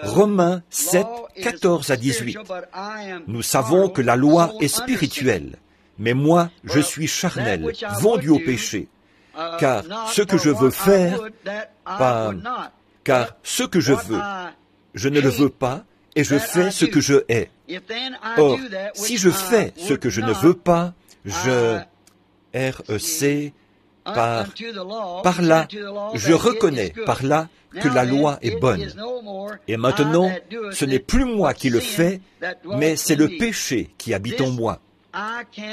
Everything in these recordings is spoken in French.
Romains 7, 14 à 18. Nous savons que la loi est spirituelle, mais moi, je suis charnel, vendu au péché. Car ce que je veux faire, car ce que je veux, je ne le veux pas, et je fais ce que je hais. Or, si je fais ce que je ne veux pas, je, par là, je reconnais par là que la loi est bonne. Et maintenant, ce n'est plus moi qui le fais, mais c'est le péché qui habite en moi.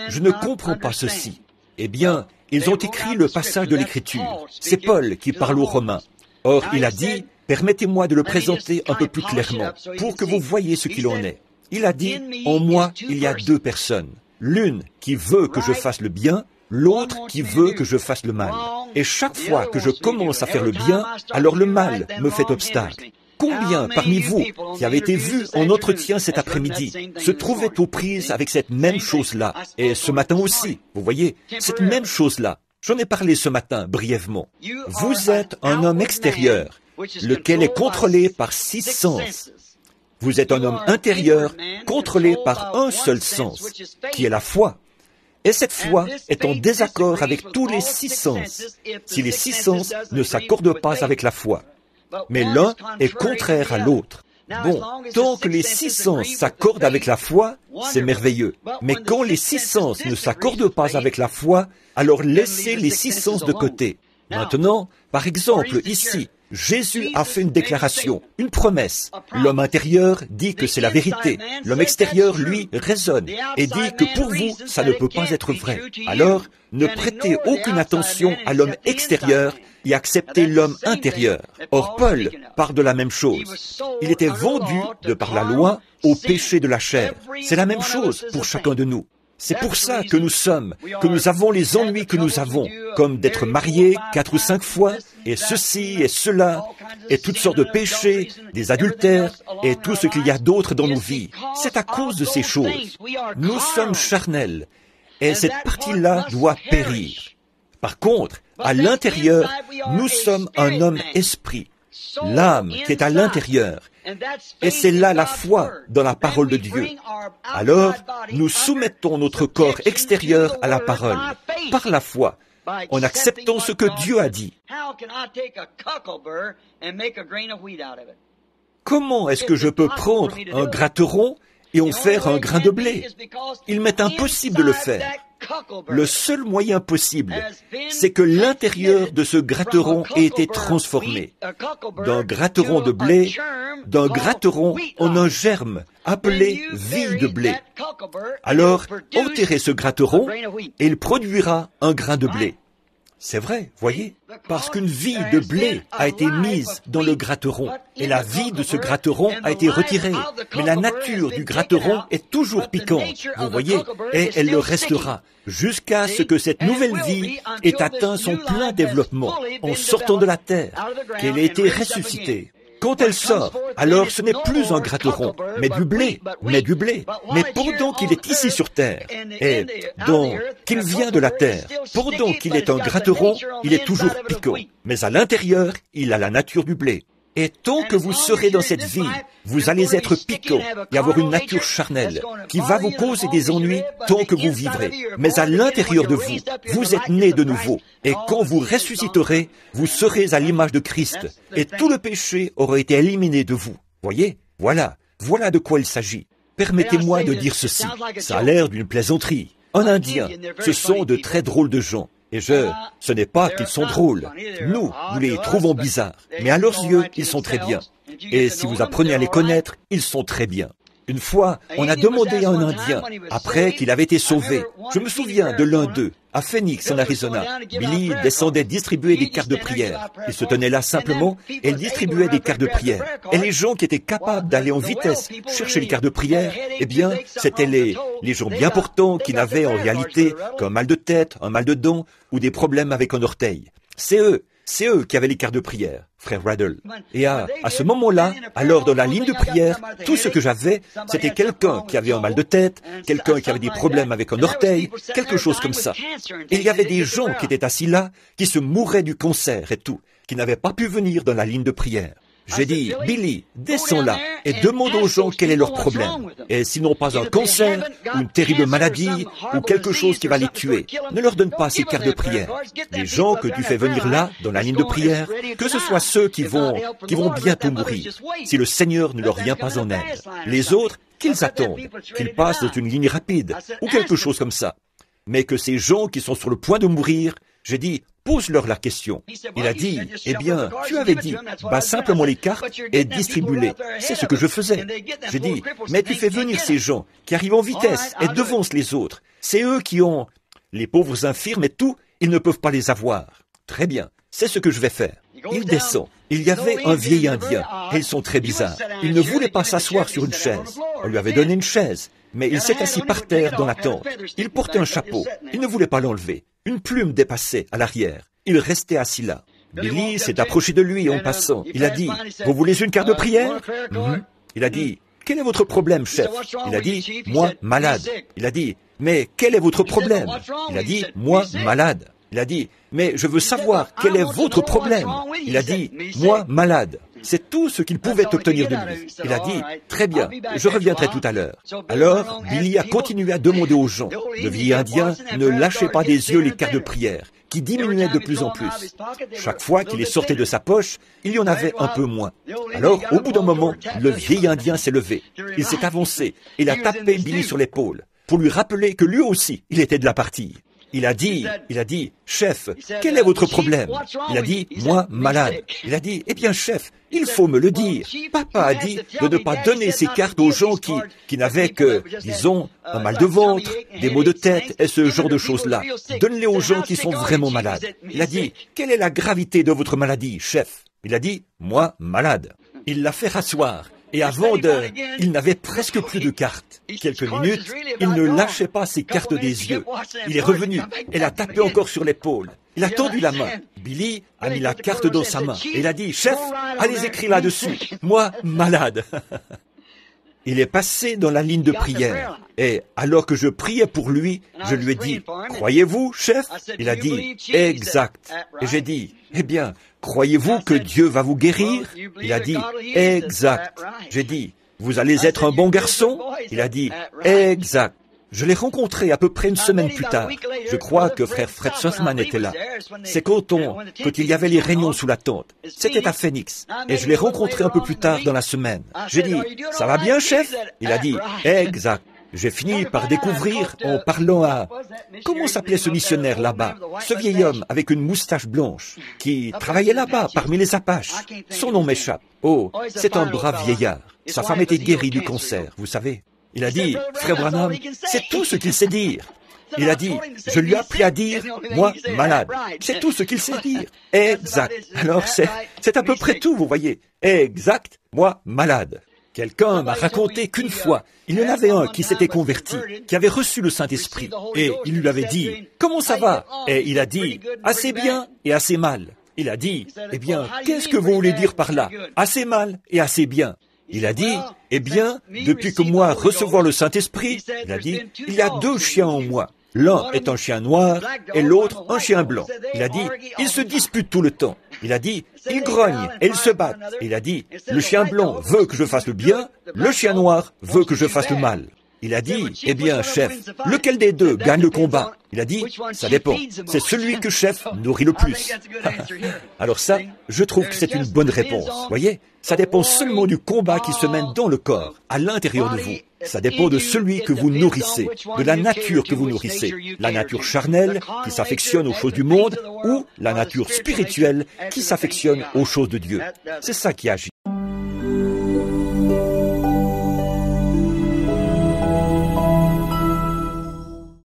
Je ne comprends pas ceci. Eh bien, ils ont écrit le passage de l'Écriture. C'est Paul qui parle aux Romains. Or, il a dit, permettez-moi de le présenter un peu plus clairement, pour que vous voyez ce qu'il en est. Il a dit, en moi, il y a deux personnes. L'une qui veut que je fasse le bien, l'autre qui veut que je fasse le mal. Et chaque fois que je commence à faire le bien, alors le mal me fait obstacle. Combien parmi vous qui avez été vus en entretien cet après-midi se trouvaient aux prises avec cette même chose-là? Et ce matin aussi, vous voyez, cette même chose-là. J'en ai parlé ce matin brièvement. Vous êtes un homme extérieur, lequel est contrôlé par 6 sens. Vous êtes un homme intérieur, contrôlé par un seul sens, qui est la foi. Et cette foi est en désaccord avec tous les 6 sens, si les 6 sens ne s'accordent pas avec la foi. Mais l'un est contraire à l'autre. Bon, tant que les 6 sens s'accordent avec la foi, c'est merveilleux. Mais quand les 6 sens ne s'accordent pas avec la foi, alors laissez les 6 sens de côté. Maintenant, par exemple, ici, Jésus a fait une déclaration, une promesse. L'homme intérieur dit que c'est la vérité. L'homme extérieur, lui, raisonne et dit que pour vous, ça ne peut pas être vrai. Alors, ne prêtez aucune attention à l'homme extérieur et acceptez l'homme intérieur. Or, Paul parle de la même chose. Il était vendu, de par la loi, au péché de la chair. C'est la même chose pour chacun de nous. C'est pour ça que nous avons les ennuis que nous avons, comme d'être mariés 4 ou 5 fois, et ceci et cela, et toutes sortes de péchés, des adultères, et tout ce qu'il y a d'autre dans nos vies. C'est à cause de ces choses. Nous sommes charnels, et cette partie-là doit périr. Par contre, à l'intérieur, nous sommes un homme esprit, l'âme qui est à l'intérieur. Et c'est là la foi dans la parole de Dieu. Alors, nous soumettons notre corps extérieur à la parole, par la foi, en acceptant ce que Dieu a dit. Comment est-ce que je peux prendre un gratteron et en faire un grain de blé? Il m'est impossible de le faire. Le seul moyen possible, c'est que l'intérieur de ce gratteron ait été transformé d'un gratteron de blé, d'un gratteron en un germe appelé vie de blé. Alors, enterrez ce gratteron et il produira un grain de blé. C'est vrai, voyez, parce qu'une vie de blé a été mise dans le gratteron, et la vie de ce gratteron a été retirée. Mais la nature du gratteron est toujours piquante, vous voyez, et elle le restera, jusqu'à ce que cette nouvelle vie ait atteint son plein développement, en sortant de la terre, qu'elle ait été ressuscitée. Quand elle sort, alors ce n'est plus un gratteron, mais du blé. Mais pendant qu'il est ici sur terre, et donc qu'il vient de la terre, pendant qu'il est un gratteron, il est toujours piquant. Mais à l'intérieur, il a la nature du blé. Et tant que vous serez dans cette vie, vous allez être piquant et avoir une nature charnelle qui va vous causer des ennuis tant que vous vivrez. Mais à l'intérieur de vous, vous êtes né de nouveau. Et quand vous ressusciterez, vous serez à l'image de Christ. Et tout le péché aura été éliminé de vous. Voyez? Voilà de quoi il s'agit. Permettez-moi de dire ceci. Ça a l'air d'une plaisanterie. En Indien, ce sont de très drôles de gens. Et ce n'est pas qu'ils sont drôles. Nous les trouvons bizarres. Mais à leurs yeux, ils sont très bien. Et si vous apprenez à les connaître, ils sont très bien. Une fois, on a demandé à un Indien, après qu'il avait été sauvé, je me souviens de l'un d'eux, à Phoenix, en Arizona. Billy descendait distribuer des cartes de prière. Il se tenait là simplement et il distribuait des cartes de prière. Et les gens qui étaient capables d'aller en vitesse chercher les cartes de prière, eh bien, c'étaient les gens bien portants qui n'avaient en réalité qu'un mal de tête, un mal de dents ou des problèmes avec un orteil. C'est eux. c'est eux qui avaient les cartes de prière, frère Raddle. Et à ce moment-là, alors dans la ligne de prière, tout ce que j'avais, c'était quelqu'un qui avait un mal de tête, quelqu'un qui avait des problèmes avec un orteil, quelque chose comme ça. Et il y avait des gens qui étaient assis là, qui se mouraient du cancer et tout, qui n'avaient pas pu venir dans la ligne de prière. J'ai dit, Billy, descends là et demande aux gens quel est leur problème. Et s'ils n'ont pas un cancer, ou une terrible maladie, ou quelque chose qui va les tuer, ne leur donne pas ces cartes de prière. Les gens que tu fais venir là, dans la ligne de prière, que ce soit ceux qui vont bientôt mourir, si le Seigneur ne leur vient pas en aide. Les autres, qu'ils attendent, qu'ils passent dans une ligne rapide, ou quelque chose comme ça. Mais que ces gens qui sont sur le point de mourir, j'ai dit, pose-leur la question. Il a dit, eh bien, tu avais dit, bats simplement les cartes et distribue-les. C'est ce que je faisais. J'ai dit, mais tu fais venir ces gens qui arrivent en vitesse et devancent les autres. C'est eux qui ont les pauvres infirmes et tout, ils ne peuvent pas les avoir. Très bien, c'est ce que je vais faire. Il descend. Il y avait un vieil Indien, et ils sont très bizarres. Il ne voulait pas s'asseoir sur une chaise. On lui avait donné une chaise, mais il s'est assis par terre dans la tente. Il portait un chapeau. Il ne voulait pas l'enlever. Une plume dépassait à l'arrière. Il restait assis là. Billy s'est approché de lui en passant. Il a dit, « Vous voulez une carte de prière ?» Il a dit, « Quel est votre problème, chef ?» Il a dit, « Moi, malade. » Il a dit, « Mais quel est votre problème ?» Il a dit, « Moi, malade. » Il a dit, « Mais je veux savoir quel est votre problème. » Il a dit, « Moi, malade. » C'est tout ce qu'il pouvait obtenir de lui. Il a dit, « Très bien, je reviendrai tout à l'heure. » Alors, Billy a continué à demander aux gens. Le vieil Indien ne lâchait pas des yeux les cartes de prière, qui diminuaient de plus en plus. Chaque fois qu'il les sortait de sa poche, il y en avait un peu moins. Alors, au bout d'un moment, le vieil Indien s'est levé. Il s'est avancé. Il a tapé Billy sur l'épaule, pour lui rappeler que lui aussi, il était de la partie. Il a dit, chef, quel est votre problème? Il a dit, moi, malade. Il a dit, eh bien, chef, il faut me le dire. Papa a dit de ne pas donner ces cartes aux gens qui n'avaient que, disons, un mal de ventre, des maux de tête et ce genre de choses-là. Donne-les aux gens qui sont vraiment malades. Il a dit, quelle est la gravité de votre maladie, chef? Il a dit, moi, malade. Il l'a fait rasseoir. Et avant il n'avait presque plus de cartes. Quelques minutes, il ne lâchait pas ses cartes des yeux. Il est revenu et l'a tapé encore sur l'épaule. Il a tendu la main. Billy a mis la carte dans sa main. Et il a dit, chef, allez écrire là-dessus. Moi, malade. Il est passé dans la ligne de prière. Et alors que je priais pour lui, je lui ai dit, croyez-vous, chef? Il a dit, exact. Et j'ai dit, eh bien, croyez-vous que Dieu va vous guérir? Il a dit, exact. J'ai dit, vous allez être un bon garçon? Il a dit, exact. Je l'ai rencontré à peu près une semaine plus tard. Je crois que frère Fred Sothman était là. C'est quand il y avait les réunions sous la tente. C'était à Phoenix. Et je l'ai rencontré un peu plus tard dans la semaine. J'ai dit, ça va bien, chef? Il a dit, exact. J'ai fini par découvrir en parlant à... Comment s'appelait ce missionnaire là-bas? Ce vieil homme avec une moustache blanche qui travaillait là-bas parmi les Apaches. Son nom m'échappe. Oh, c'est un brave vieillard. Sa femme était guérie du cancer, vous savez. Il a dit, frère Branham, c'est tout ce qu'il sait dire. Il a dit, je lui ai appris à dire, moi, malade. C'est tout ce qu'il sait dire. Exact. Alors c'est à peu près tout, vous voyez. Exact, moi, malade. Quelqu'un m'a raconté qu'une fois, il y en avait un qui s'était converti, qui avait reçu le Saint-Esprit, et il lui avait dit, « Comment ça va ?» Et il a dit, « Assez bien et assez mal. » Il a dit, « Eh bien, qu'est-ce que vous voulez dire par là? Assez mal et assez bien. » Il a dit, « Eh bien, depuis que moi recevoir le Saint-Esprit, il a dit, il y a 2 chiens en moi. L'un est un chien noir et l'autre un chien blanc. » Il a dit, « Ils se disputent tout le temps. » Il a dit, « Ils grognent et ils se battent. » Il a dit, « Le chien blanc veut que je fasse le bien, le chien noir veut que je fasse le mal. » Il a dit, « Eh bien, chef, lequel des deux gagne le combat ?» Il a dit, « Ça dépend. C'est celui que chef nourrit le plus. » Alors ça, je trouve que c'est une bonne réponse. Voyez, ça dépend seulement du combat qui se mène dans le corps, à l'intérieur de vous. Ça dépend de celui que vous nourrissez, de la nature que vous nourrissez. La nature charnelle, qui s'affectionne aux choses du monde, ou la nature spirituelle, qui s'affectionne aux choses de Dieu. C'est ça qui agit.